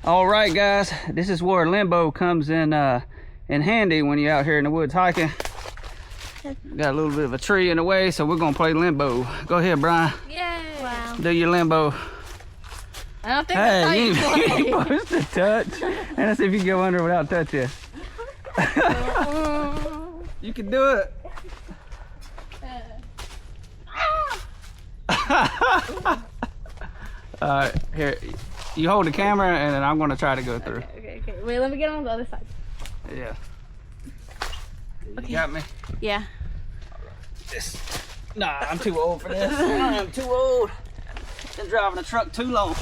All right, guys, this is where Limbo comes in handy when you're out here in the woods hiking. Got a little bit of a tree in the way, so we're gonna play Limbo. Go ahead, Brian. Yay! Wow. Do your Limbo. I don't think that's how you play. You're supposed to touch. And let's see if you can go under without touching. You can do it. Alright, here. You hold the camera and then I'm gonna try to go through. Okay. Wait, let me get on the other side. Yeah. Okay. You got me? Yeah. Nah, I'm too old for this. I'm too old. Been driving a truck too long.